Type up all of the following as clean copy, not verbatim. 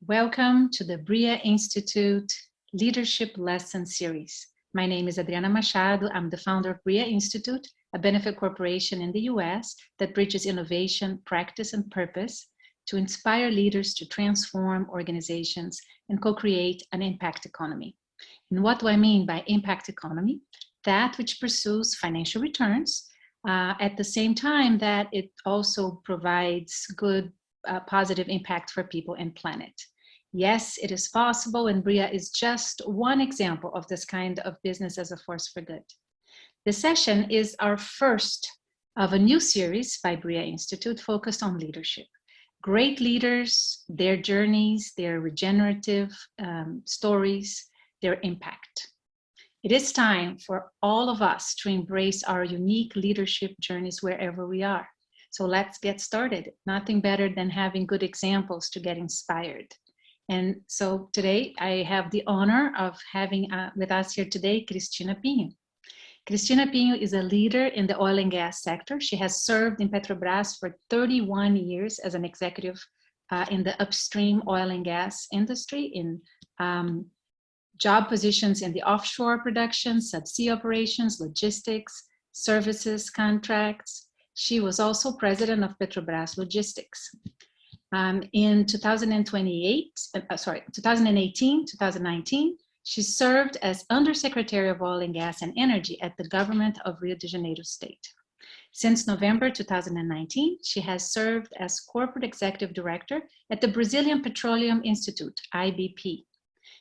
Welcome to the Briyah Institute Leadership Lessons series. My name is Adriana Machado. I'm the founder of Briyah Institute, a benefit corporation in the US that bridges innovation, practice, and purpose to inspire leaders to transform organizations and co-create an impact economy. And what do I mean by impact economy? That which pursues financial returns at the same time that it also provides good positive impact for people and planet. Yes, it is possible, and Briyah is just one example of this kind of business as a force for good. This session is our first of a new series by Briyah Institute focused on leadership. Great leaders, their journeys, their regenerative stories, their impact. It is time for all of us to embrace our unique leadership journeys wherever we are. So let's get started. Nothing better than having good examples to get inspired. And so today I have the honor of having with us here today, Cristina Pinho. Cristina Pinho is a leader in the oil and gas sector. She has served in Petrobras for 31 years as an executive in the upstream oil and gas industry in job positions in the offshore production, subsea operations, logistics, services, contracts. She was also president of Petrobras Logistics. In 2018-2019, she served as Undersecretary of Oil and Gas and Energy at the government of Rio de Janeiro State. Since November 2019, she has served as Corporate Executive Director at the Brazilian Petroleum Institute, IBP.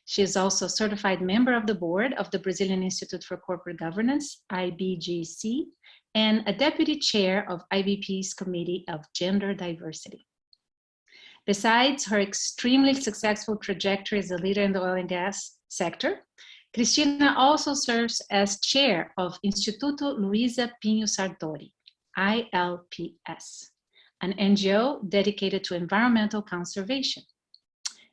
She is also a certified member of the board of the Brazilian Institute for Corporate Governance, IBGC, and a deputy chair of IBP's Committee of Gender Diversity. Besides her extremely successful trajectory as a leader in the oil and gas sector, Cristina also serves as chair of Instituto Luisa Pinho Sartori, ILPS, an NGO dedicated to environmental conservation.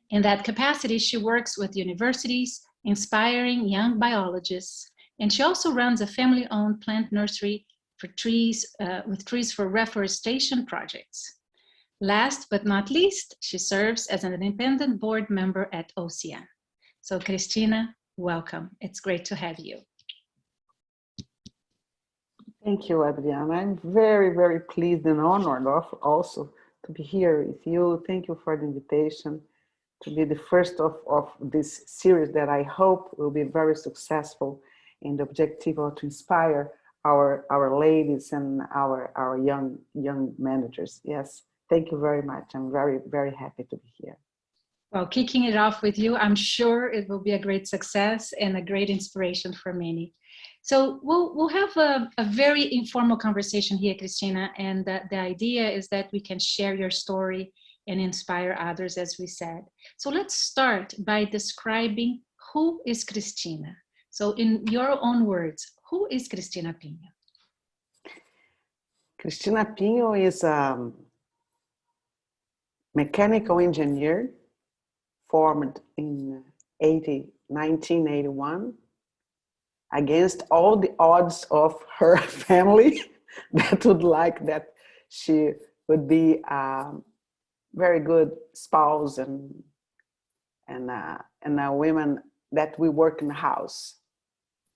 In that capacity, she works with universities, inspiring young biologists, and she also runs a family-owned plant nursery for trees, with trees for reforestation projects. Last but not least, she serves as an independent board member at OCEAN. So Cristina, welcome. It's great to have you. Thank you, Adriana. I'm very, very pleased and honored also to be here with you. Thank you for the invitation to be the first of this series that I hope will be very successful in the objective of to inspire our ladies and our young managers. Yes, thank you very much. I'm very, very happy to be here. Well, kicking it off with you, I'm sure it will be a great success and a great inspiration for many. So we'll have a very informal conversation here, Cristina, and the idea is that we can share your story and inspire others, as we said. So let's start by describing who is Cristina. So in your own words, who is Cristina Pinho? Cristina Pinho is a mechanical engineer formed in 1981 against all the odds of her family that would like that she would be a very good spouse and a woman that we work in the house.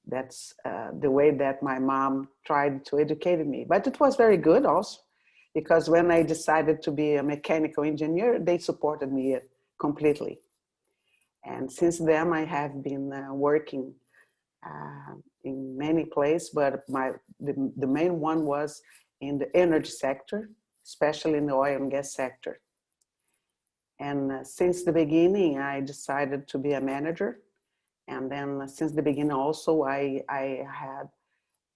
That's the way that my mom tried to educate me. But it was very good also, because when I decided to be a mechanical engineer, they supported me completely. And since then, I have been working in many places, but the main one was in the energy sector, especially in the oil and gas sector. And since the beginning, I decided to be a manager. And then since the beginning also, I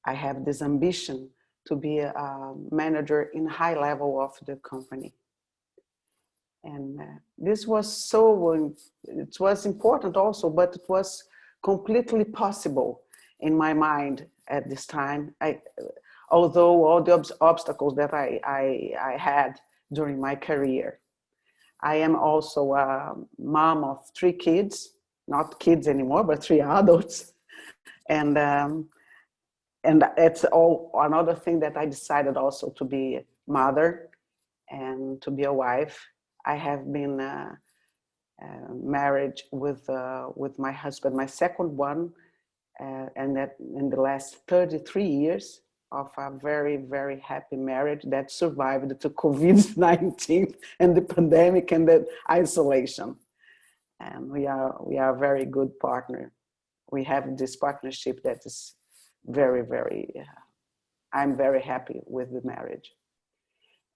have this ambition to be a manager in high level of the company. And this was it was important also, but it was completely possible in my mind at this time. Although all the obstacles that I had during my career. I am also a mom of 3 kids, not kids anymore, but 3 adults. And it's all another thing that I decided also to be a mother and to be a wife. I have been marriage with my husband, my second one, and that in the last 33 years of a very, very happy marriage that survived the COVID-19 and the pandemic and the isolation. And we are a very good partner. We have this partnership that is very, very, I'm very happy with the marriage.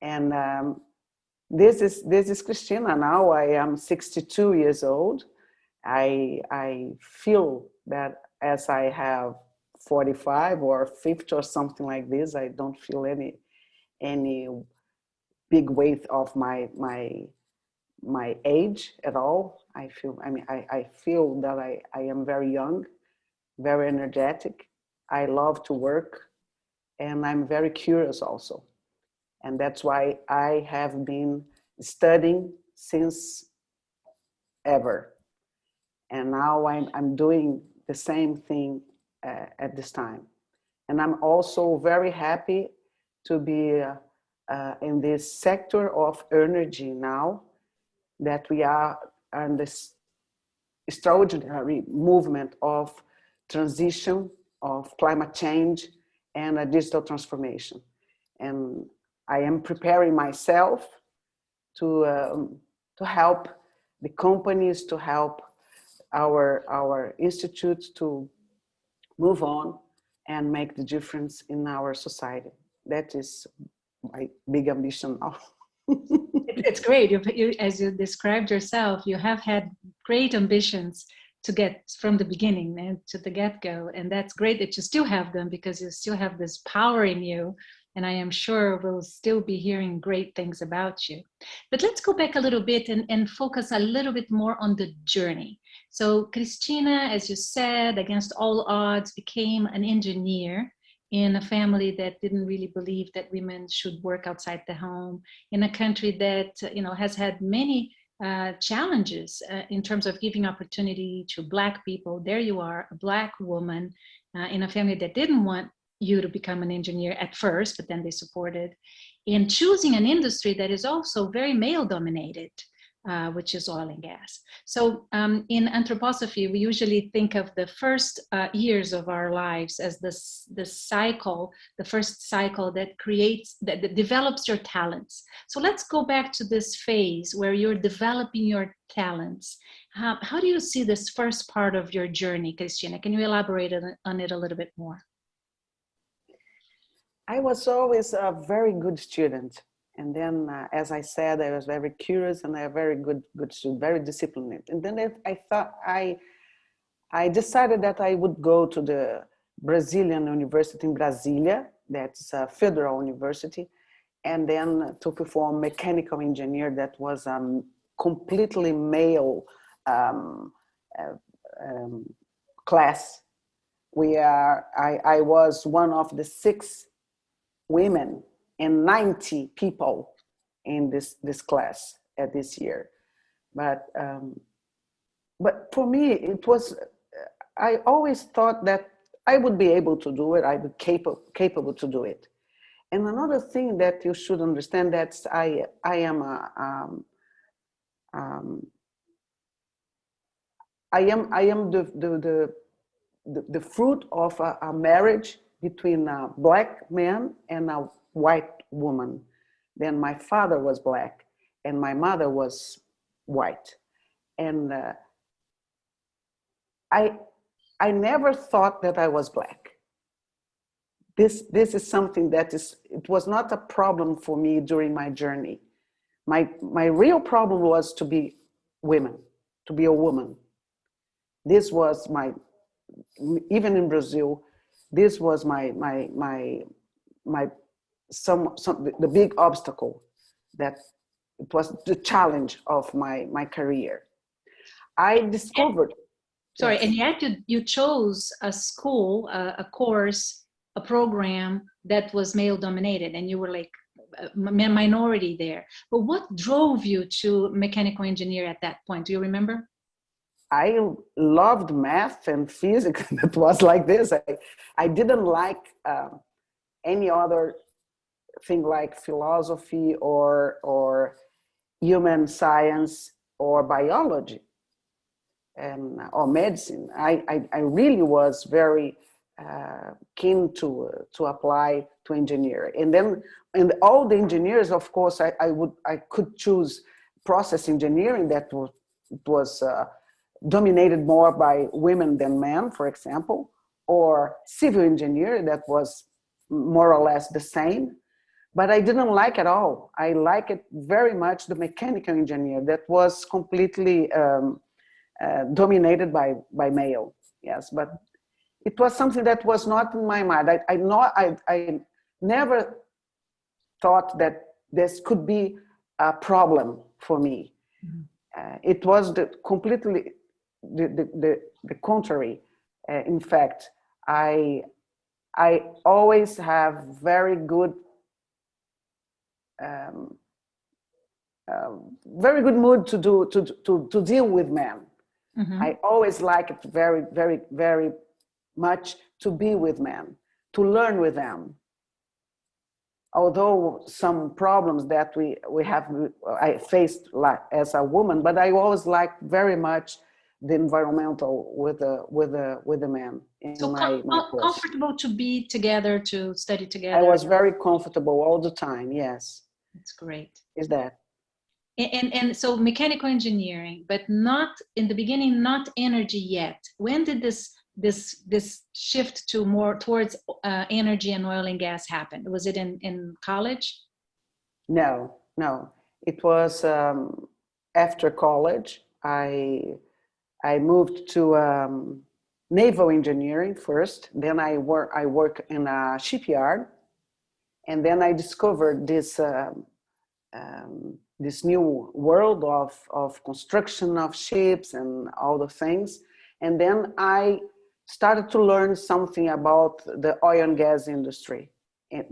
And this is Cristina. Now I am 62 years old. I feel that as I have 45 or 50 or something like this, I don't feel any big weight of my age at all. I feel that I am very young, very energetic. I love to work, and I'm very curious also. And that's why I have been studying since ever. And now I'm doing the same thing at this time. And I'm also very happy to be in this sector of energy now, that we are in this extraordinary movement of transition, of climate change, and a digital transformation. And I am preparing myself to help the companies, to help our institutes to move on and make the difference in our society. That is my big ambition now. It's great. As you described yourself, you have had great ambitions to get from the beginning and to the get-go. And that's great that you still have them, because you still have this power in you. And I am sure we'll still be hearing great things about you. But let's go back a little bit and focus a little bit more on the journey. So Cristina, as you said, against all odds, became an engineer in a family that didn't really believe that women should work outside the home, in a country that has had many challenges in terms of giving opportunity to Black people. There you are, a Black woman in a family that didn't want you to become an engineer at first, but then they supported, in choosing an industry that is also very male dominated, which is oil and gas. So in anthroposophy, we usually think of the first years of our lives as the cycle, the first cycle that develops your talents. So let's go back to this phase where you're developing your talents. How do you see this first part of your journey, Cristina? Can you elaborate on it a little bit more? I was always a very good student. And then, as I said, I was very curious and a very good student, very disciplined. And then I decided that I would go to the Brazilian University in Brasilia, that's a federal university, and then to perform mechanical engineer. That was a completely male class. I was one of the 6 women and 90 people in this class at this year. But for me, it was, I always thought that I would be able to do it. I would be capable to do it. And another thing that you should understand, that I am the fruit of a marriage between a Black man and a white woman. Then my father was Black and my mother was white. And I never thought that I was Black. This is something that it was not a problem for me during my journey. My real problem was to be to be a woman. This was even in Brazil, this was the big obstacle, that it was the challenge of my career. I discovered. Sorry, yes. And yet you chose a school, a course, a program that was male dominated, and you were like a minority there. But what drove you to mechanical engineer at that point? Do you remember? I loved math and physics. It was like this. I didn't like any other thing like philosophy or human science or biology and or medicine. I really was very keen to apply to engineering. And then, and all the engineers, of course, I could choose process engineering that was dominated more by women than men, for example, or civil engineer that was more or less the same. But I didn't like it all. I like it very much the mechanical engineer that was completely dominated by male. Yes, but it was something that was not in my mind. I never thought that this could be a problem for me. It was completely the contrary. In fact, I always have very good very good mood to deal with men. Mm-hmm. I always like it very, very, very much to be with men, to learn with them. Although some problems that I faced as a woman, but I always liked very much the environmental with the men. So comfortable to be together, to study together. I was very comfortable all the time. Yes, that's great. Is that? And so mechanical engineering, but not in the beginning, not energy yet. When did this shift to more towards energy and oil and gas happen? Was it in college? No. It was after college. I moved to naval engineering first. Then I work in a shipyard, and then I discovered this new world of construction of ships and all the things. And then I started to learn something about the oil and gas industry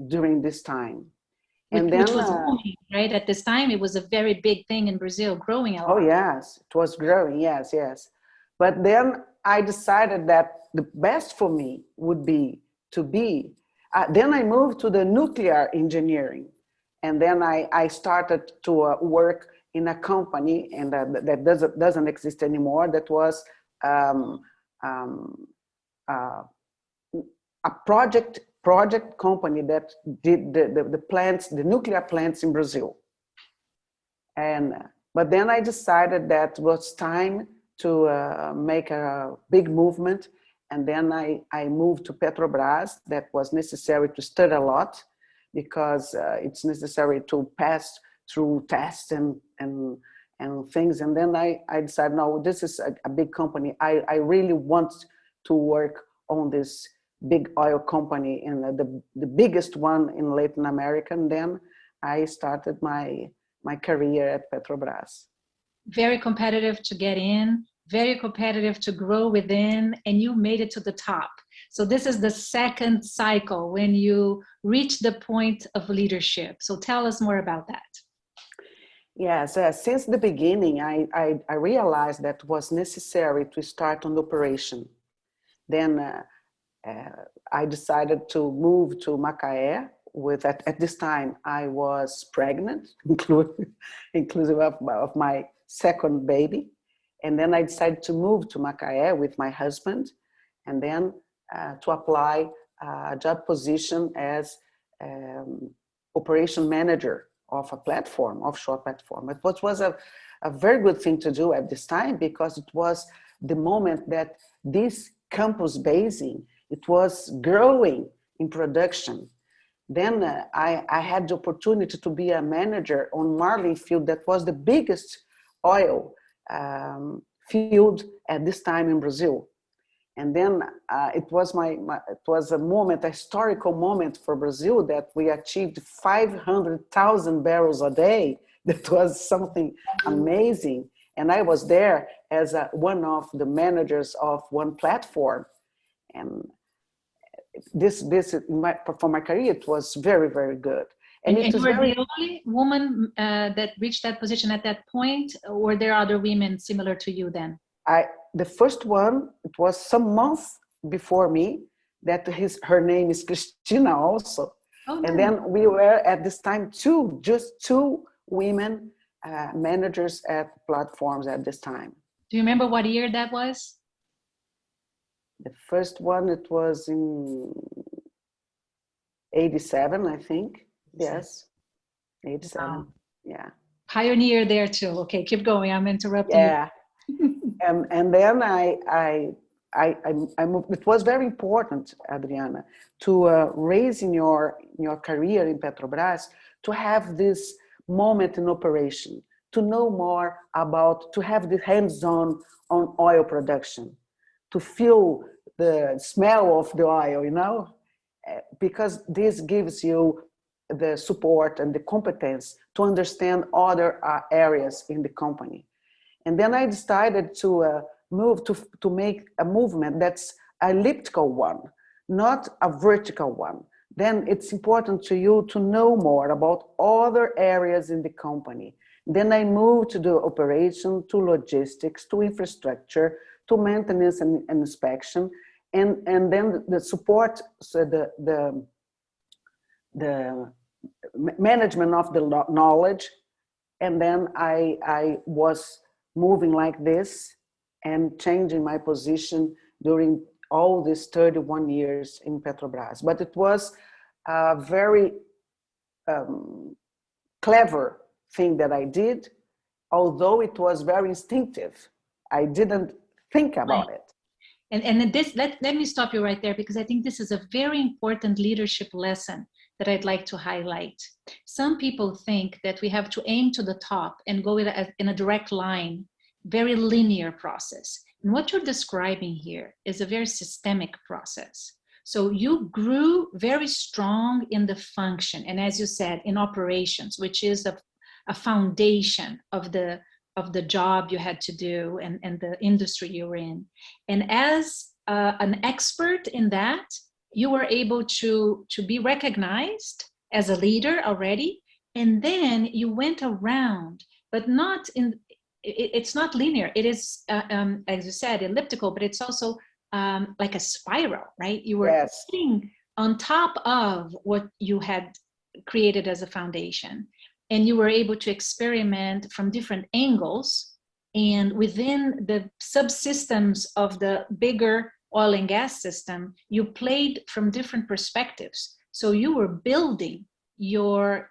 during this time. And which was booming, right? At this time, it was a very big thing in Brazil, growing a lot. Oh, yes, it was growing, yes. But then I decided that the best for me would be to be, then I moved to the nuclear engineering. And then I started to work in a company, and that doesn't exist anymore. That was a project company that did the plants, the nuclear plants in Brazil. But then I decided that it was time to make a big movement, and then I moved to Petrobras. That was necessary to study a lot, because it's necessary to pass through tests and things. And then I decided, no, this is a big company. I really want to work on this big oil company, and the biggest one in Latin America. And then I started my career at Petrobras. Very competitive to get in, very competitive to grow within, and you made it to the top. So this is the second cycle when you reach the point of leadership. So tell us more about that. Yes, since the beginning, I realized that it was necessary to start an operation. Then I decided to move to Macaé. At this time, I was pregnant, inclusive of my second baby. And then I decided to move to Macaé with my husband, and then to apply a job position as operation manager of a platform, offshore platform. It was a very good thing to do at this time, because it was the moment that this campus basing, it was growing in production. Then I had the opportunity to be a manager on Marlin field, that was the biggest oil field at this time in Brazil. And then it was a historical moment for Brazil, that we achieved 500,000 barrels a day. That was something amazing. And I was there as one of the managers of one platform. And for my career, it was very, very good. And you were the only woman that reached that position at that point, or were there other women similar to you then? The first one, it was some months before me, her name is Cristina also. Oh, and then we were at this time just two women managers at platforms at this time. Do you remember what year that was? The first one, it was in 87, I think. Yes, 87. Wow. Yeah. Pioneer there too. Okay, keep going. I'm interrupting Yeah. you. And then I moved. It was very important, Adriana, to raise in your career in Petrobras, to have this moment in operation, to know more about, to have the hands-on on oil production, to feel the smell of the oil, you know, because this gives you the support and the competence to understand other areas in the company. And then I decided to move to make a movement that's an elliptical one, not a vertical one. Then it's important to you to know more about other areas in the company. Then I moved to the operation, to logistics, to infrastructure, to maintenance and inspection, and then the support, so the management of the knowledge. And then I was moving like this and changing my position during all these 31 years in Petrobras. But it was a very clever thing that I did, although it was very instinctive. I didn't think about it. And this, let me stop you right there, because I think this is a very important leadership lesson that I'd like to highlight. Some people think that we have to aim to the top and go in a direct line, very linear process. And what you're describing here is a very systemic process. So you grew very strong in the function, and as you said, in operations, which is a foundation of the job you had to do and the industry you were in. And as an expert in that, you were able to be recognized as a leader already. And then you went around, but not in, it's not linear. It is, as you said, elliptical, but it's also like a spiral, right? You were sitting on top of what you had created as a foundation. And you were able to experiment from different angles, and within the subsystems of the bigger oil and gas system, you played from different perspectives. So you were building your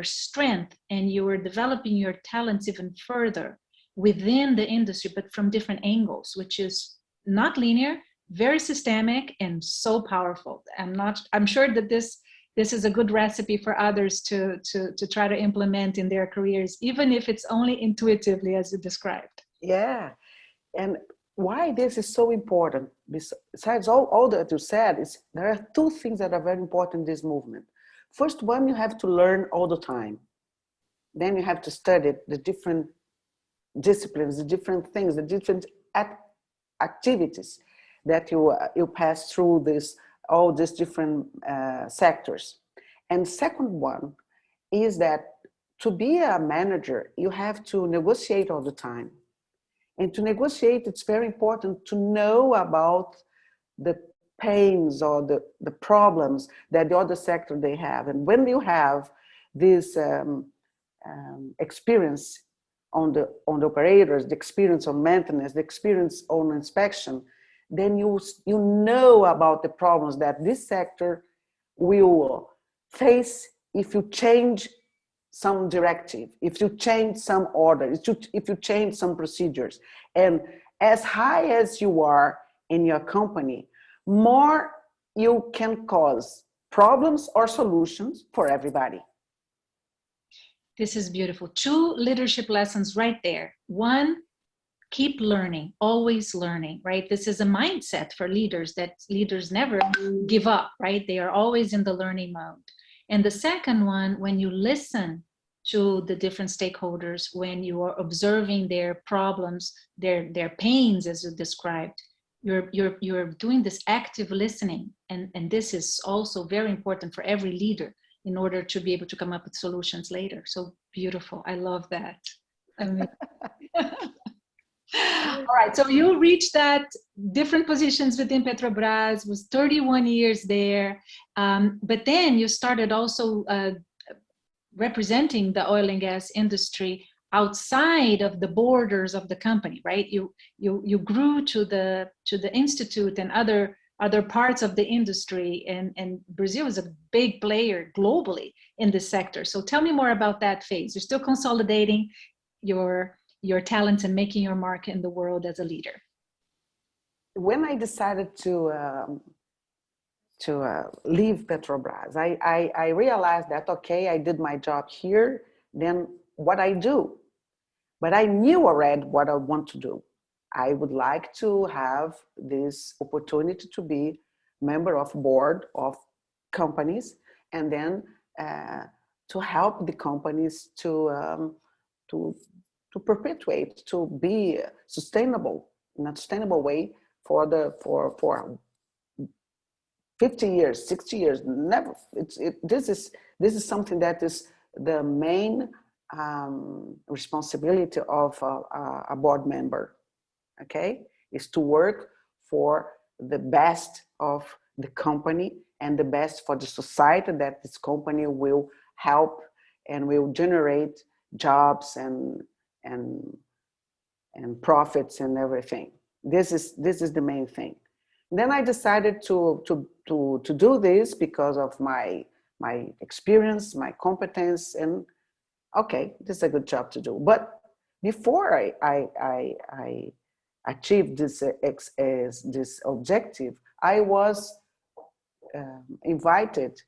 strength, and you were developing your talents even further within the industry, but from different angles, which is not linear, very systemic, and so powerful. I'm sure that this is a good recipe for others to try to implement in their careers, even if it's only intuitively, as you described. Yeah. And why this is so important, besides all that you said, is there are two things that are very important in this movement. First one, you have to learn all the time. Then you have to study the different disciplines, the different things, the different activities that you pass through all these different sectors. And second one is that to be a manager, you have to negotiate all the time. And to negotiate, it's very important to know about the pains or the problems that the other sector they have. And when you have this experience on the operators, the experience on maintenance, the experience on inspection, then you know about the problems that this sector will face if you change some directive, if you change some order, if you change some procedures. And as high as you are in your company, more you can cause problems or solutions for everybody. This is beautiful. 2 leadership lessons right there. One, keep learning, always learning, right? This is a mindset for leaders, that leaders never give up, right? They are always in the learning mode. And the second one, when you listen to the different stakeholders, when you are observing their problems, their pains, as you described, you're doing this active listening. And this is also very important for every leader in order to be able to come up with solutions later. So beautiful. I love that. I mean, all right, so you reached that different positions within Petrobras, was 31 years there, but then you started also representing the oil and gas industry outside of the borders of the company, right? You grew to the institute and other parts of the industry, and Brazil is a big player globally in this sector. So tell me more about that phase. You're still consolidating your talents and making your mark in the world as a leader. When I decided to leave Petrobras, I realized that, okay, I did my job here, then what I do? But I knew already what I want to do. I would like to have this opportunity to be member of board of companies, and then to help the companies to perpetuate, to be sustainable in a sustainable way for 50 years, 60 years. Never. This is something that is the main responsibility of a board member. Okay, is to work for the best of the company and the best for the society that this company will help and will generate jobs and profits and everything. This is the main thing. Then I decided to do this because of my experience, my competence, and okay, this is a good job to do. But before I achieved this objective, I was invited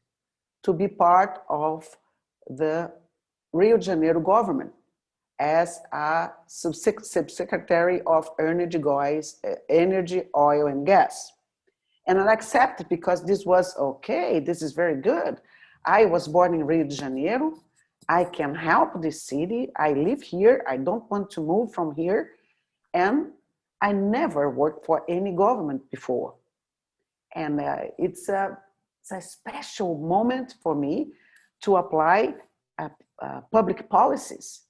to be part of the Rio de Janeiro government as a subsecretary of energy, oil, and gas. And I accepted because this was okay, this is very good. I was born in Rio de Janeiro. I can help this city. I live here. I don't want to move from here. And I never worked for any government before. And it's a special moment for me to apply public policies.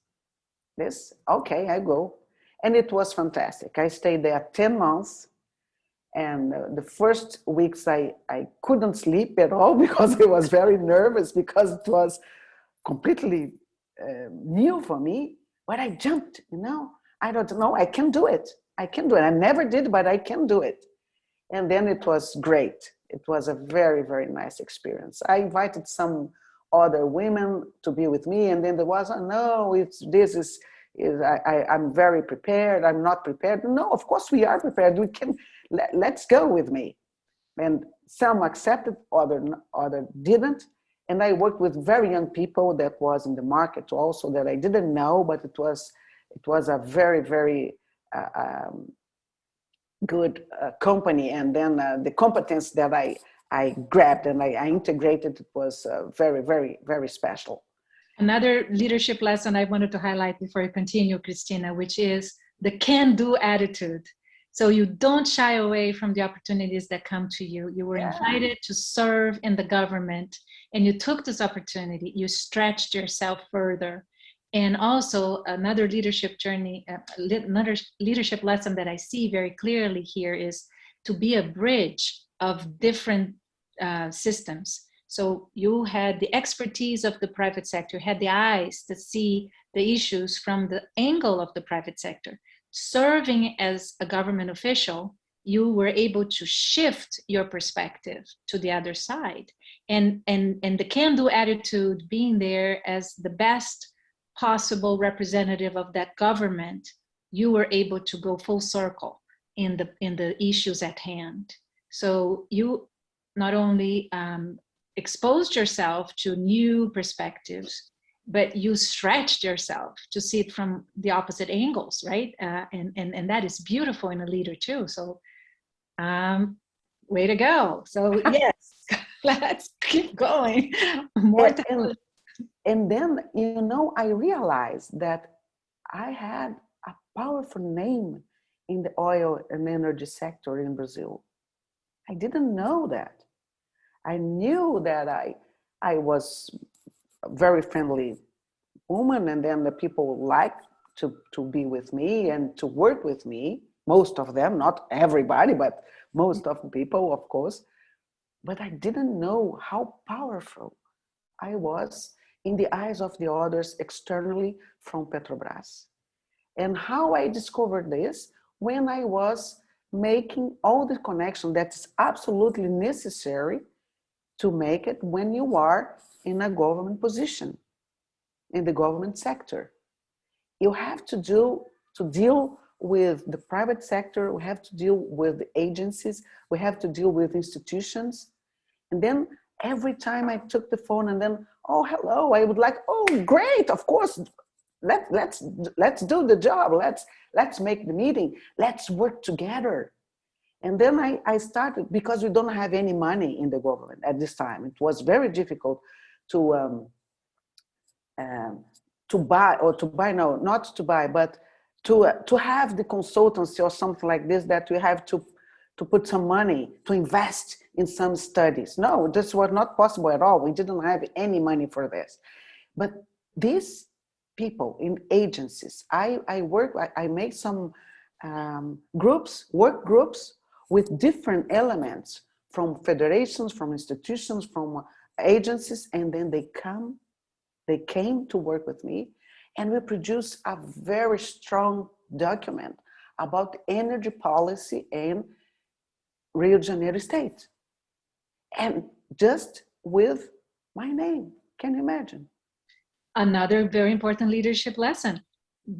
This, okay, I go. And it was fantastic. I stayed there 10 months. And the first weeks I couldn't sleep at all because I was very nervous because it was completely new for me. But I jumped, I don't know, I can do it. I can do it. I never did, but I can do it. And then it was great. It was a very, very nice experience. I invited some other women to be with me, and then there was, no, I'm very prepared. I'm not prepared. No, of course we are prepared. We can, let's go with me. And some accepted, other didn't. And I worked with very young people that was in the market also that I didn't know, but it was a very, very good company. And then the competence that I grabbed and I integrated, it was very, very, very special. Another leadership lesson I wanted to highlight before you continue, Cristina, which is the can-do attitude. So you don't shy away from the opportunities that come to you. You were invited to serve in the government, and you took this opportunity. You stretched yourself further. And also another leadership journey, another leadership lesson that I see very clearly here is to be a bridge of different systems. So you had the expertise of the private sector, had the eyes to see the issues from the angle of the private sector. Serving as a government official, you were able to shift your perspective to the other side. And the can-do attitude, being there as the best possible representative of that government, you were able to go full circle in the issues at hand. So you not only exposed yourself to new perspectives, but you stretched yourself to see it from the opposite angles, right? And that is beautiful in a leader too. So way to go. So yes, let's keep going. And then, I realized that I had a powerful name in the oil and energy sector in Brazil. I didn't know that. I knew that I was a very friendly woman, and then the people liked to be with me and to work with me. Most of them, not everybody, but most of the people, of course. But I didn't know how powerful I was in the eyes of the others externally from Petrobras. And how I discovered this, when I was making all the connection that's absolutely necessary to make it when you are in a government position, in the government sector. You have to deal with the private sector, we have to deal with the agencies, we have to deal with institutions. And then every time I took the phone and then, oh, hello, I would like, oh, great, of course, let's do the job, let's make the meeting, let's work together. And then I started, because we don't have any money in the government at this time. It was very difficult to buy, no, not to buy, but to have the consultancy or something like this, that we have to put some money to invest in some studies. No, this was not possible at all. We didn't have any money for this. But these people in agencies, I make some work groups with different elements from federations, from institutions, from agencies, and then they came to work with me, and we produced a very strong document about energy policy in Rio de Janeiro state. And just with my name, can you imagine? Another very important leadership lesson.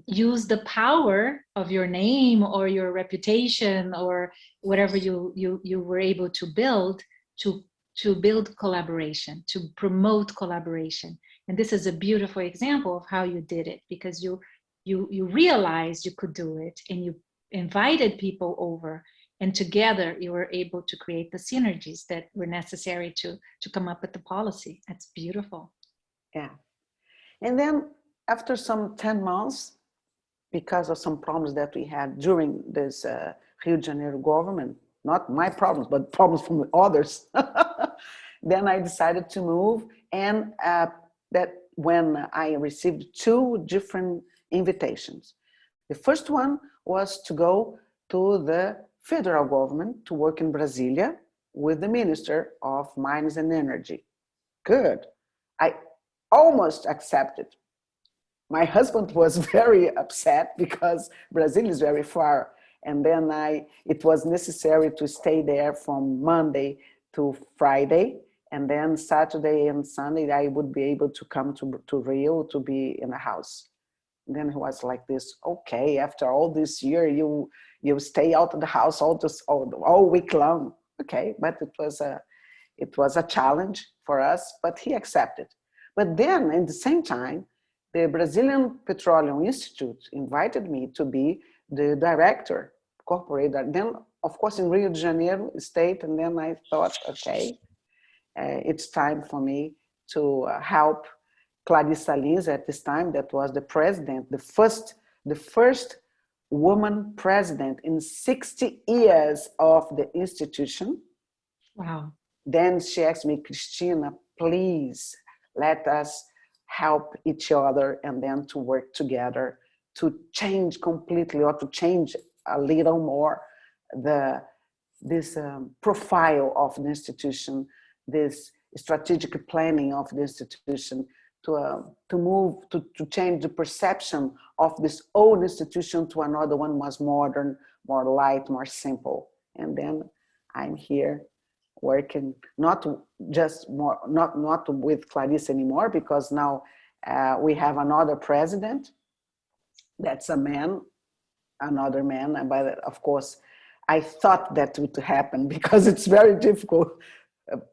Use the power of your name or your reputation or whatever you were able to build to build collaboration, to promote collaboration. And this is a beautiful example of how you did it, because you realized you could do it, and you invited people over, and together you were able to create the synergies that were necessary to come up with the policy. That's beautiful. Yeah. And then after some 10 months, because of some problems that we had during this Rio de Janeiro government, not my problems, but problems from others, then I decided to move. And that when I received 2 different invitations. The first one was to go to the federal government to work in Brasilia with the Minister of Mines and Energy. Good. I almost accepted. My husband was very upset because Brazil is very far. And then it was necessary to stay there from Monday to Friday. And then Saturday and Sunday, I would be able to come to Rio to be in the house. And then he was like this, okay, after all this year, you stay out of the house all week long. Okay, but it was a challenge for us, but he accepted. But then at the same time, the Brazilian Petroleum Institute invited me to be the director, corporate. Then, of course, in Rio de Janeiro state, and then I thought, okay, it's time for me to help Clarissa Lins at this time, that was the president, the first woman president in 60 years of the institution. Wow. Then she asked me, Cristina, please let us help each other and then to work together to change completely, or to change a little more this profile of the institution, this strategic planning of the institution, to change the perception of this old institution to another one, more modern, more light, more simple. And then I'm here working not with Clarissa anymore, because now we have another president. That's a man, another man. But of course, I thought that would happen, because it's very difficult.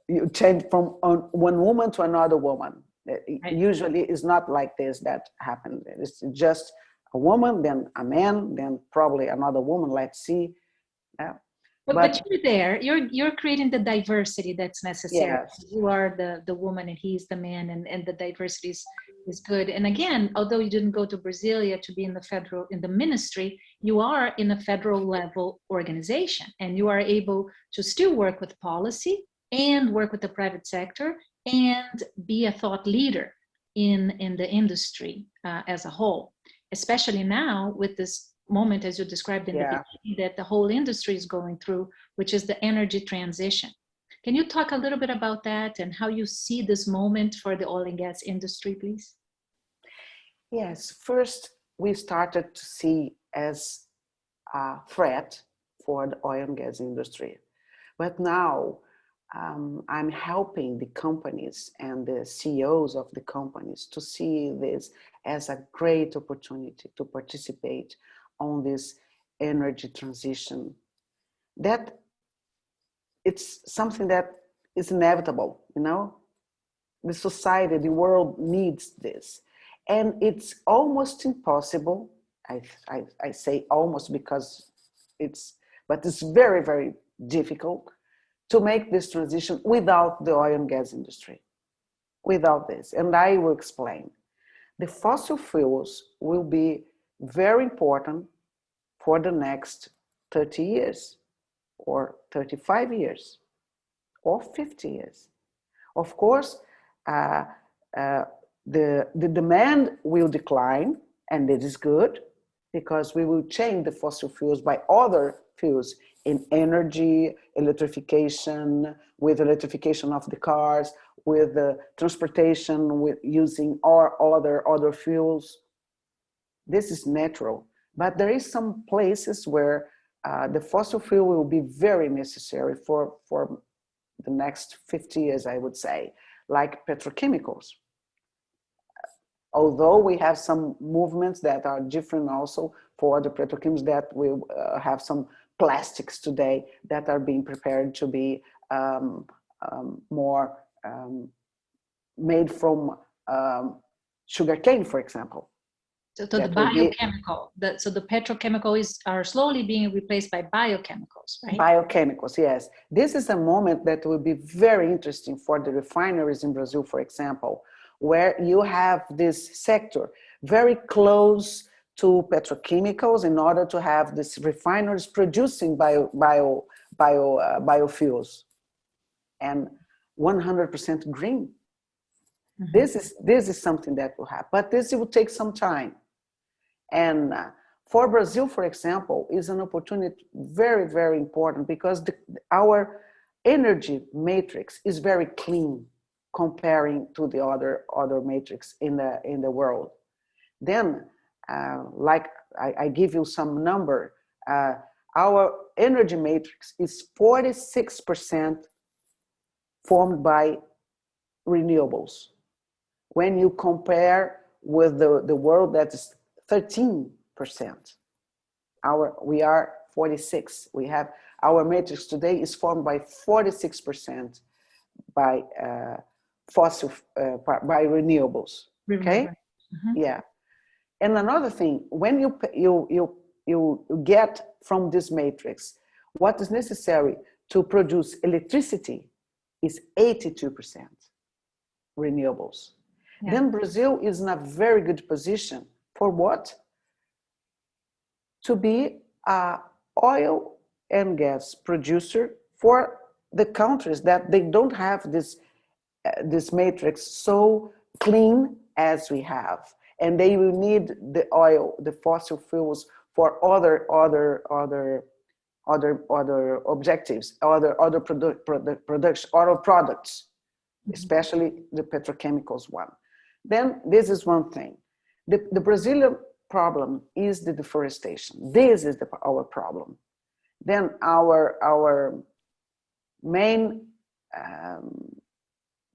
You change from one woman to another woman. Right. Usually it's not like this that happens. It's just a woman, then a man, then probably another woman. Let's see. Yeah. But you're there. You're creating the diversity that's necessary. Yes. You are the woman and he's the man, and the diversity is good. And again, although you didn't go to Brasilia to be in the ministry, you are in a federal level organization, and you are able to still work with policy and work with the private sector and be a thought leader in the industry as a whole, especially now with this moment, as you described in the beginning, that the whole industry is going through, which is the energy transition. Can you talk a little bit about that and how you see this moment for the oil and gas industry, please? Yes, first we started to see as a threat for the oil and gas industry. But now I'm helping the companies and the CEOs of the companies to see this as a great opportunity to participate on this energy transition. That it's something that is inevitable, you know? The society, the world needs this. And it's almost impossible. I say almost because but it's very, very difficult to make this transition without the oil and gas industry, without this. And I will explain. The fossil fuels will be very important for the next 30 years, or 35 years, or 50 years. Of course, uh, uh, the demand will decline, and it is good because we will change the fossil fuels by other fuels in energy, electrification, with electrification of the cars, with the transportation, with using other fuels. This is natural, but there is some places where the fossil fuel will be very necessary for the next 50 years, I would say, like petrochemicals. Although we have some movements that are different also for the petrochemicals, that will have some plastics today that are being prepared to be more made from sugarcane, for example. So the biochemical, so the petrochemicals are slowly being replaced by biochemicals, right? Biochemicals, yes. This is a moment that will be very interesting for the refineries in Brazil, for example, where you have this sector very close to petrochemicals in order to have these refineries producing biofuels and 100% green. Mm-hmm. This is something that will happen, but this will take some time. And for Brazil, for example, is an opportunity very, very important because our energy matrix is very clean comparing to the other matrix in the world. Then, like I give you some number, our energy matrix is 46% formed by renewables. When you compare with the world that is 13%, we are 46. We have our matrix today is formed by 46% by by renewables. Okay, mm-hmm. Yeah. And another thing, when you get from this matrix, what is necessary to produce electricity is 82% renewables. Yeah. Then Brazil is in a very good position for what? To be an oil and gas producer for the countries that they don't have this matrix so clean as we have. And they will need the oil, the fossil fuels for other objectives, other products, especially the petrochemicals one. Then this is one thing. The Brazilian problem is the deforestation. This is our problem. Then our main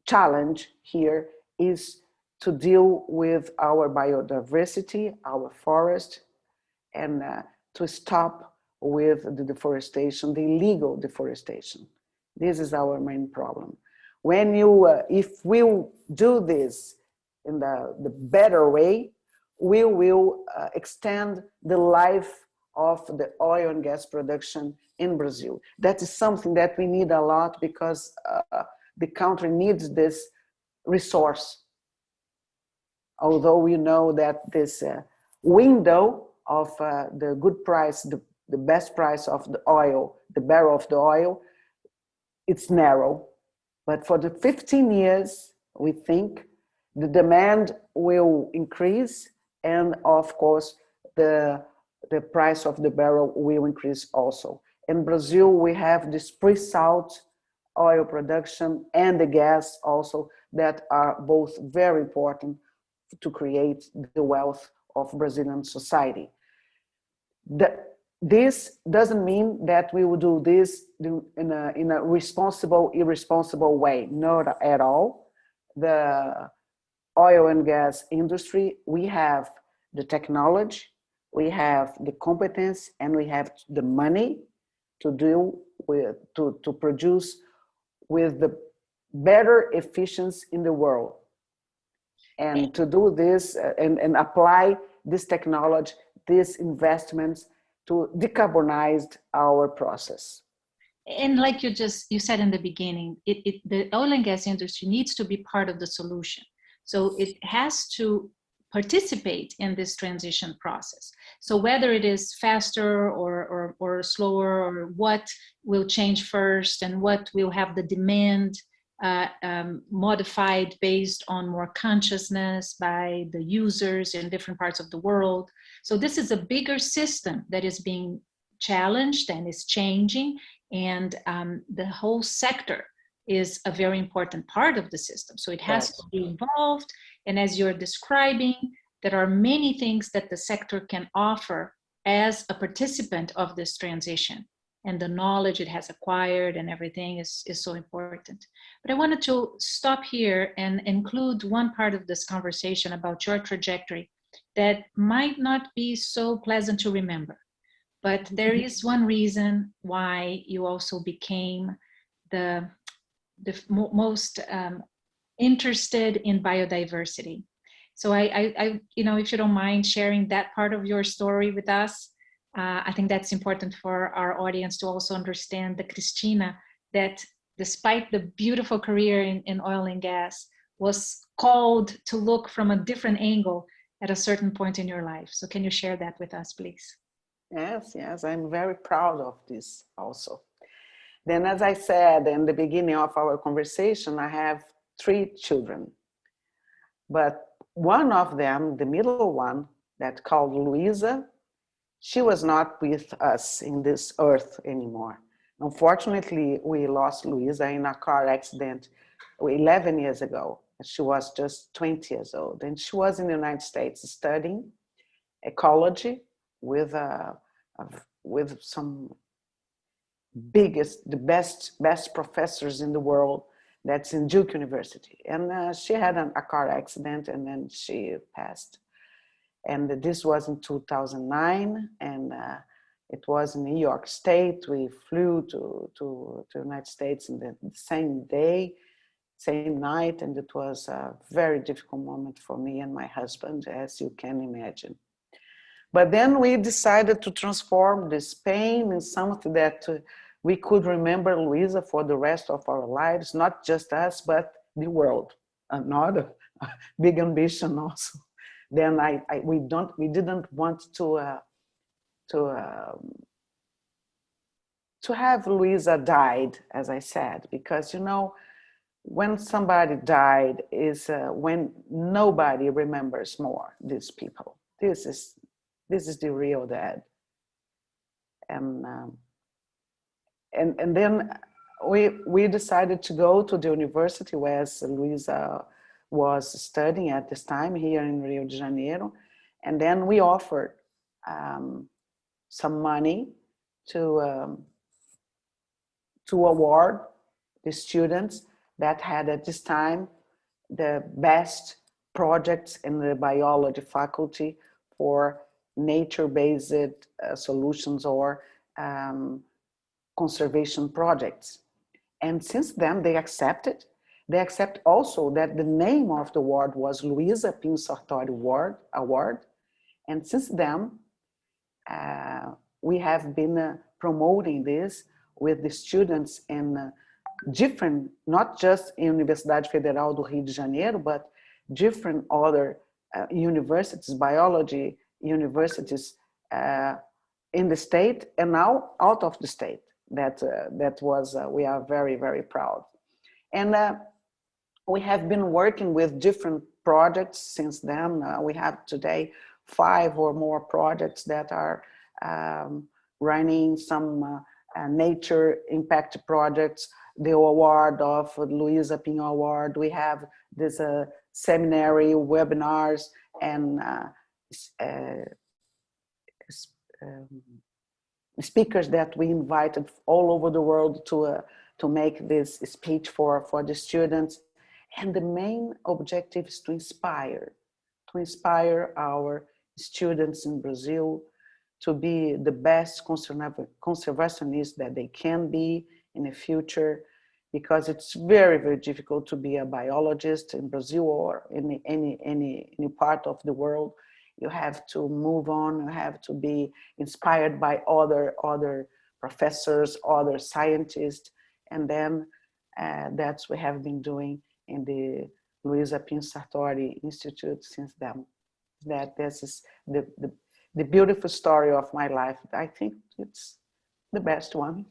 challenge here is to deal with our biodiversity, our forest, and to stop with the deforestation, the illegal deforestation. This is our main problem. When if we do this in the better way, we will extend the life of the oil and gas production in Brazil. That is something that we need a lot because the country needs this resource. Although we know that this window of the good price, the best price of the oil, the barrel of the oil, it's narrow. But for the 15 years, we think the demand will increase, and of course, the price of the barrel will increase also. In Brazil, we have this pre-salt oil production and the gas also, that are both very important to create the wealth of Brazilian society. This doesn't mean that we will do this in a responsible, irresponsible way. Not at all. The oil and gas industry, we have the technology, we have the competence, and we have the money to do with to produce with the better efficiency in the world, and to do this and apply this technology, these investments to decarbonize our process. And like you said in the beginning, the oil and gas industry needs to be part of the solution. So it has to participate in this transition process. So whether it is faster or slower, or what will change first and what will have the demand modified based on more consciousness by the users in different parts of the world. So this is a bigger system that is being challenged and is changing, and the whole sector is a very important part of the system. So it has to be involved, and as you're describing, there are many things that the sector can offer as a participant of this transition, and the knowledge it has acquired and everything is so important. But I wanted to stop here and include one part of this conversation about your trajectory that might not be so pleasant to remember. But there is one reason why you also became the most interested in biodiversity. So I, if you don't mind sharing that part of your story with us, I think that's important for our audience to also understand the Cristina that, despite the beautiful career in oil and gas, was called to look from a different angle at a certain point in your life. So can you share that with us, please? Yes, I'm very proud of this also. Then, as I said in the beginning of our conversation, I have 3 children. But one of them, the middle one, that called Luisa, she was not with us in this earth anymore. Unfortunately, we lost Luisa in a car accident 11 years ago. She was just 20 years old. And she was in the United States studying ecology with some the best professors in the world. That's in Duke University. And she had a car accident, and then she passed. And this was in 2009, and it was in New York State. We flew to the United States in the same day, same night, and it was a very difficult moment for me and my husband, as you can imagine. But then we decided to transform this pain in something that we could remember Luisa for the rest of our lives, not just us, but the world. Another big ambition also. Then we didn't want to have Luisa died, as I said, because when somebody died is when nobody remembers more these people. This is the real dead. And then we decided to go to the university where Luisa was studying at this time here in Rio de Janeiro. And then we offered some money to award the students that had at this time the best projects in the biology faculty for nature-based solutions or conservation projects. And since then they accepted. They accept also that the name of the award was Luisa Pinho Sartori Award. And since then, we have been promoting this with the students in different, not just in Universidade Federal do Rio de Janeiro, but different other universities, biology universities in the state and now out of the state. That was, we are very, very proud. And we have been working with different projects since then. We have today 5 or more projects that are running, some nature impact projects, the award of Luisa Pinho Award. We have this seminary, webinars, and speakers that we invited all over the world to make this speech for the students. And the main objective is to inspire our students in Brazil to be the best conservationists that they can be in the future, because it's very, very difficult to be a biologist in Brazil or in any part of the world. You have to move on, you have to be inspired by other professors, other scientists, and then that's what we have been doing in the Luisa Pinho Sartori Institute since then. This is the beautiful story of my life. I think it's the best one.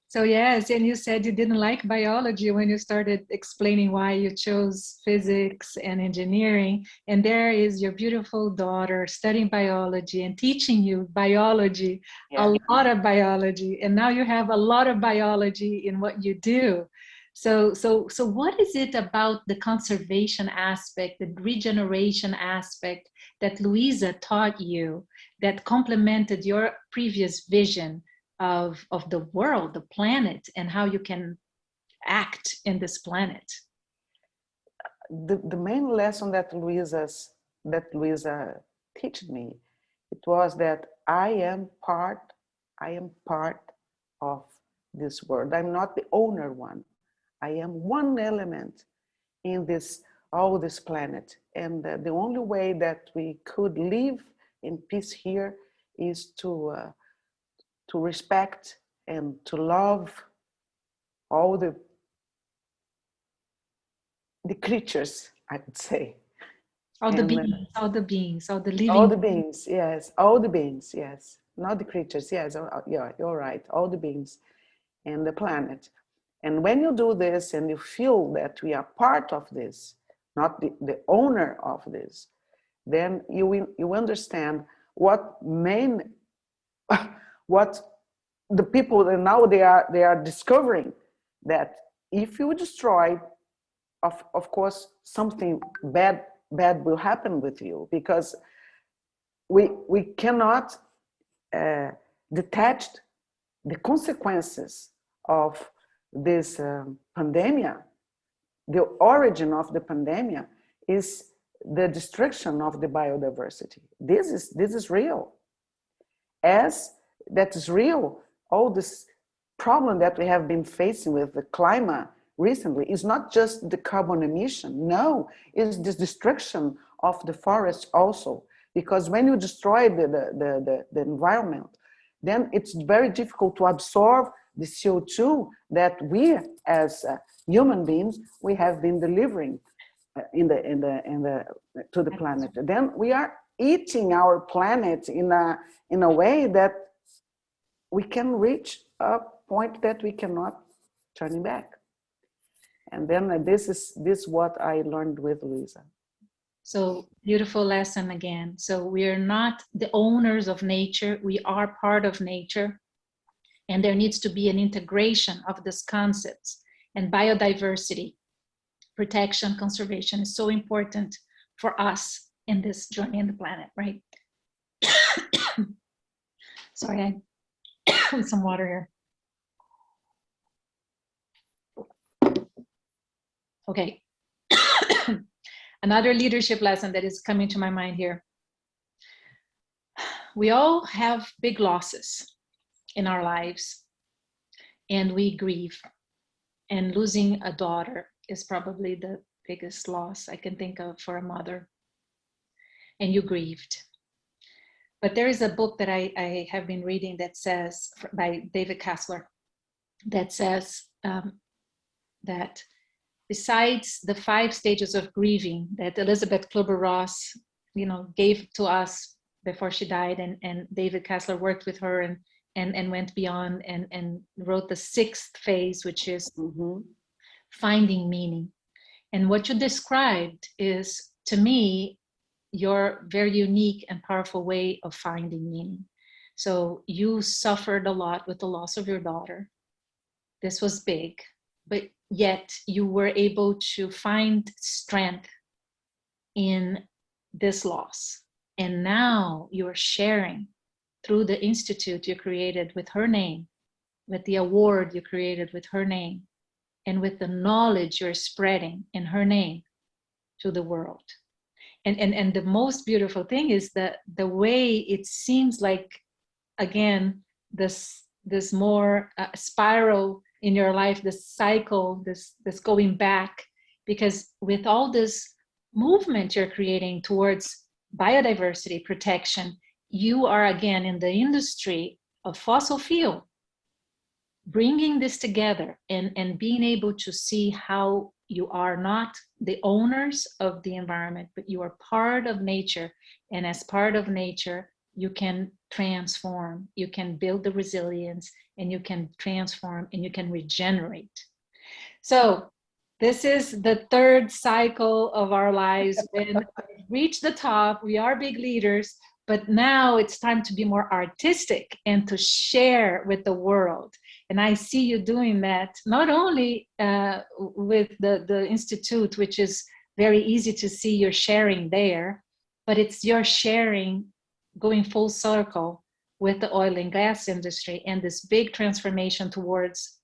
So yes, and you said you didn't like biology when you started explaining why you chose physics and engineering. And there is your beautiful daughter studying biology and teaching you biology, yeah. A lot of biology. And now you have a lot of biology in what you do. So what is it about the conservation aspect, the regeneration aspect that Luisa taught you that complemented your previous vision of the world, the planet, and how you can act in this planet? The main lesson that Luisa taught me, it was that I am part of this world. I'm not the owner one. I am one element in all this planet. And the only way that we could live in peace here is to respect and to love all the creatures, I would say. All the beings, all the living. All the beings, yes. All the beings, yes. Not the creatures, yes. Yeah, you're right. All the beings and the planet. And when you do this and you feel that we are part of this, not the owner of this, then you understand what the people, and now they are discovering that if you destroy, of course something bad will happen with you, because we cannot detach the consequences of this pandemic. The origin of the pandemic is the destruction of the biodiversity. This is real. As that is real, all this problem that we have been facing with the climate recently is not just the carbon emission. No, it's the destruction of the forest also. Because when you destroy the environment, then it's very difficult to absorb the CO2 that we as human beings, we have been delivering to the planet. Then we are eating our planet in a way that we can reach a point that we cannot turn back. And then this is what I learned with Luisa. So beautiful lesson again. So we are not the owners of nature. We are part of nature. And there needs to be an integration of these concepts. And biodiversity, protection, conservation is so important for us in this journey in the planet, right? Sorry, I with some water here. Okay. Another leadership lesson that is coming to my mind here. We all have big losses in our lives, and we grieve. And losing a daughter is probably the biggest loss I can think of for a mother. And you grieved. But there is a book that I have been reading that says, by David Kessler, that says that besides the 5 stages of grieving that Elizabeth Kubler-Ross, gave to us before she died, and David Kessler worked with her and went beyond and wrote the 6th phase, which is finding meaning. And what you described is, to me, your very unique and powerful way of finding meaning. So you suffered a lot with the loss of your daughter. This was big, but yet you were able to find strength in this loss. And now you're sharing through the institute you created with her name, with the award you created with her name, and with the knowledge you're spreading in her name to the world. And the most beautiful thing is that the way it seems like, again, this more spiral in your life, this cycle, this going back, because with all this movement you're creating towards biodiversity protection, you are again in the industry of fossil fuel, bringing this together and being able to see how you are not the owners of the environment, but you are part of nature. And as part of nature, you can transform, you can build the resilience, and you can transform, and you can regenerate. So this is the third cycle of our lives. When we reach the top, we are big leaders, but now it's time to be more artistic and to share with the world. And I see you doing that, not only with the Institute, which is very easy to see you're sharing there, but it's your sharing going full circle with the oil and gas industry and this big transformation towards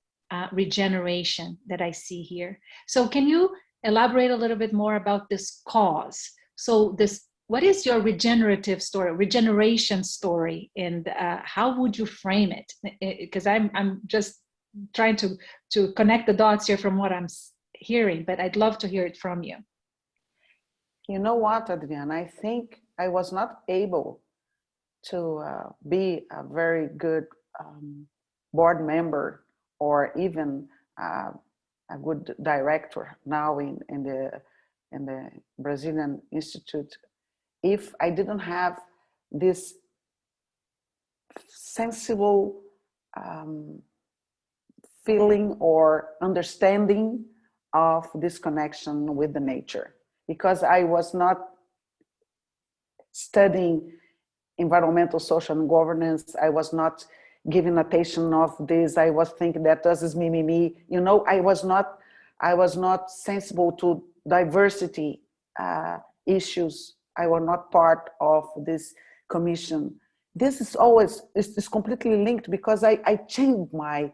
regeneration that I see here. So can you elaborate a little bit more about this cause? So this, what is your regenerative story, regeneration story, and how would you frame it? Because I'm just trying to connect the dots here from what I'm hearing, but I'd love to hear it from you. You know what, Adriana? I think I was not able to be a very good board member or even a good director now in the Brazilian Institute if I didn't have this sensible feeling or understanding of this connection with the nature, because I was not studying environmental, social, and governance. I was not giving attention of this. I was thinking that this is me. You know, I was not sensible to diversity issues. I was not part of this commission. This is always, it's completely linked because I changed my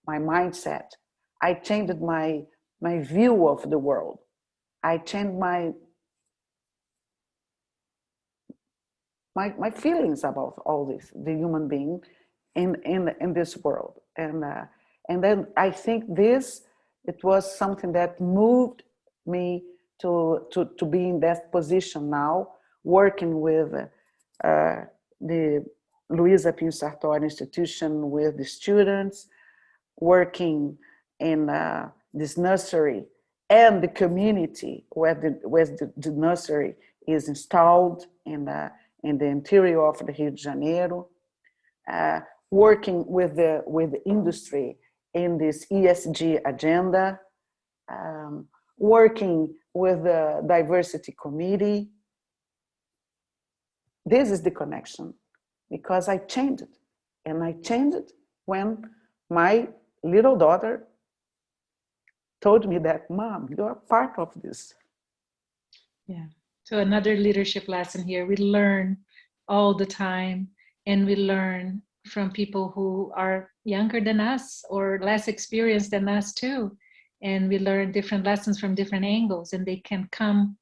mindset. I changed my view of the world. I changed my feelings about all this, the human being in this world. And then I think it was something that moved me to be in that position now, working with the Luisa Pinho Sartori institution with the students, working in this nursery and the community where the nursery is installed in the interior of the Rio de Janeiro, working with the industry in this ESG agenda, working with the diversity committee. This is the connection, because I changed it. And I changed it when my little daughter told me that, Mom, you're part of this. Yeah. So another leadership lesson here. We learn all the time, and we learn from people who are younger than us or less experienced than us too. And we learn different lessons from different angles, and they can come,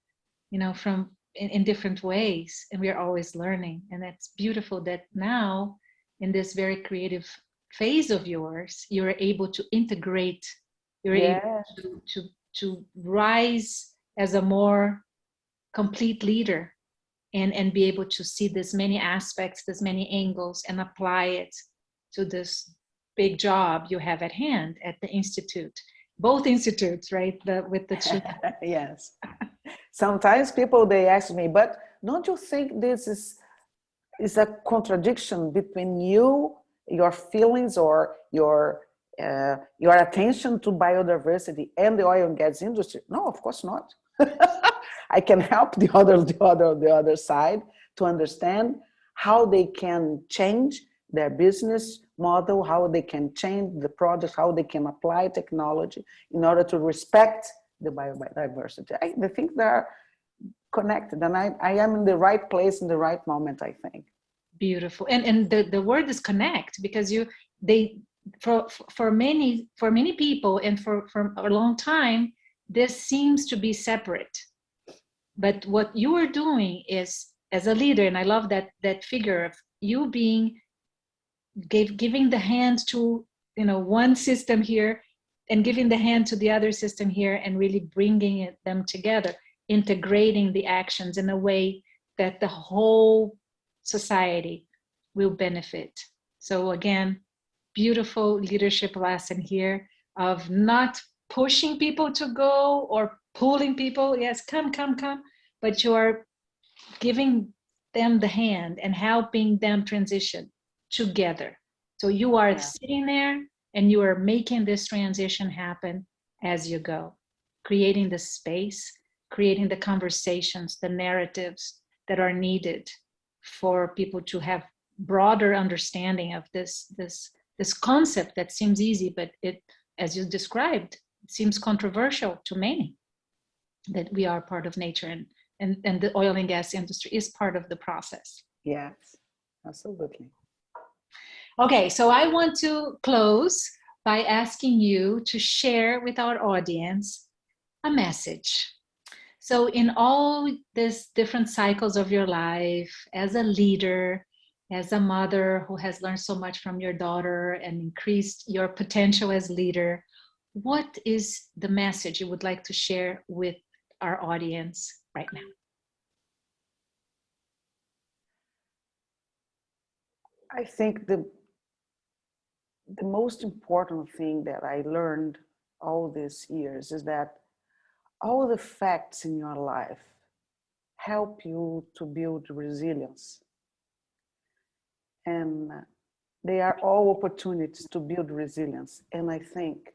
you know, from in different ways, and we are always learning. And that's beautiful that now in this very creative phase of yours, you're able to integrate, you're able to rise as a more complete leader and be able to see this many aspects, this many angles, and apply it to this big job you have at hand at the Institute. Both institutes, right? With the children. Yes. Sometimes people, they ask me, but don't you think this is a contradiction between your feelings or your attention to biodiversity and the oil and gas industry? No, of course not. I can help the other side to understand how they can change their business model, how they can change the product, how they can apply technology in order to respect the biodiversity. I think they're connected, and I am in the right place in the right moment, I think. Beautiful. And the word is connect, because for many people and for a long time, this seems to be separate. But what you are doing is, as a leader, and I love that figure of you being giving the hand to one system here and giving the hand to the other system here, and really bringing them together, integrating the actions in a way that the whole society will benefit. So again, beautiful leadership lesson here of not pushing people to go or pulling people. Yes, come, but you are giving them the hand and helping them transition together. So you are sitting there and you are making this transition happen as you go, creating the space, creating the conversations, the narratives that are needed for people to have broader understanding of this concept that seems easy, but it, as you described, it seems controversial to many, that we are part of nature, and the oil and gas industry is part of the process. Yes, absolutely. Okay, so I want to close by asking you to share with our audience a message. So in all these different cycles of your life, as a leader, as a mother who has learned so much from your daughter and increased your potential as leader, what is the message you would like to share with our audience right now? I think the most important thing that I learned all these years is that all the facts in your life help you to build resilience. And they are all opportunities to build resilience. And I think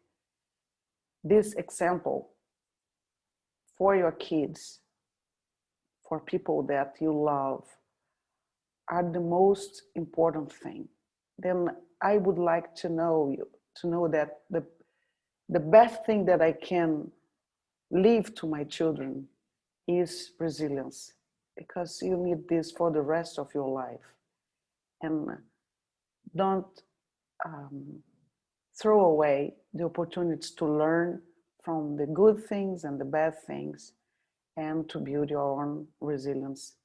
this example for your kids, for people that you love, are the most important thing. Then I would like to know that the best thing that I can leave to my children is resilience, because you need this for the rest of your life. And don't throw away the opportunities to learn from the good things and the bad things, and to build your own resilience,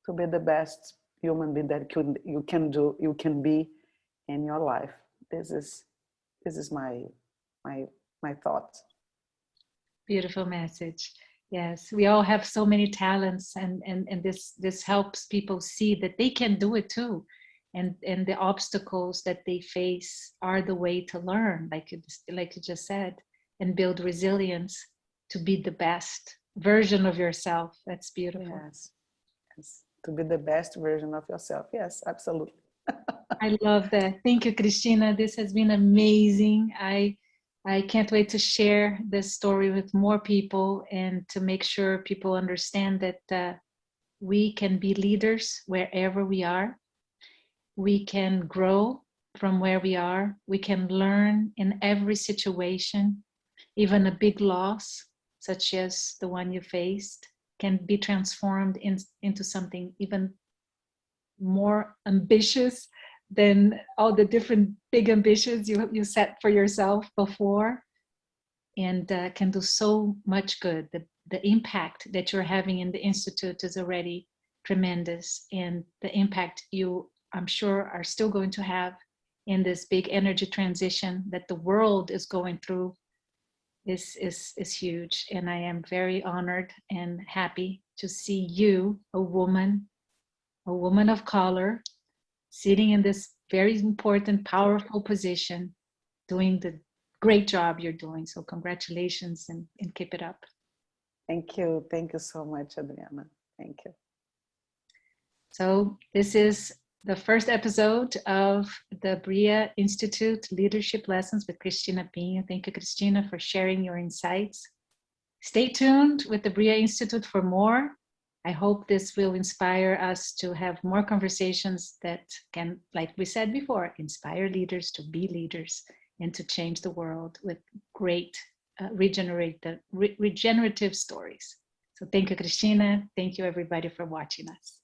to be the best human being that you can be in your life. This is my thought. Beautiful message. Yes, we all have so many talents, and this helps people see that they can do it too, and the obstacles that they face are the way to learn, like you just said, and build resilience to be the best version of yourself. That's beautiful. Yes, to be the best version of yourself. Yes, absolutely. I love that. Thank you, Cristina. This has been amazing. I can't wait to share this story with more people, and to make sure people understand that we can be leaders wherever we are. We can grow from where we are. We can learn in every situation. Even a big loss, such as the one you faced, can be transformed into something even more ambitious than all the different big ambitions you set for yourself before, and can do so much good. The impact that you're having in the Institute is already tremendous, and the impact you, I'm sure, are still going to have in this big energy transition that the world is going through is huge. And I am very honored and happy to see you, a woman of color, sitting in this very important, powerful position, doing the great job you're doing. So congratulations, and keep it up. Thank you. Thank you so much, Adriana. Thank you. So this is the first episode of the Briyah Institute Leadership Lessons with Cristina Pinho. Thank you, Cristina, for sharing your insights. Stay tuned with the Briyah Institute for more. I hope this will inspire us to have more conversations that can, like we said before, inspire leaders to be leaders and to change the world with great regenerative stories. So thank you, Cristina. Thank you, everybody, for watching us.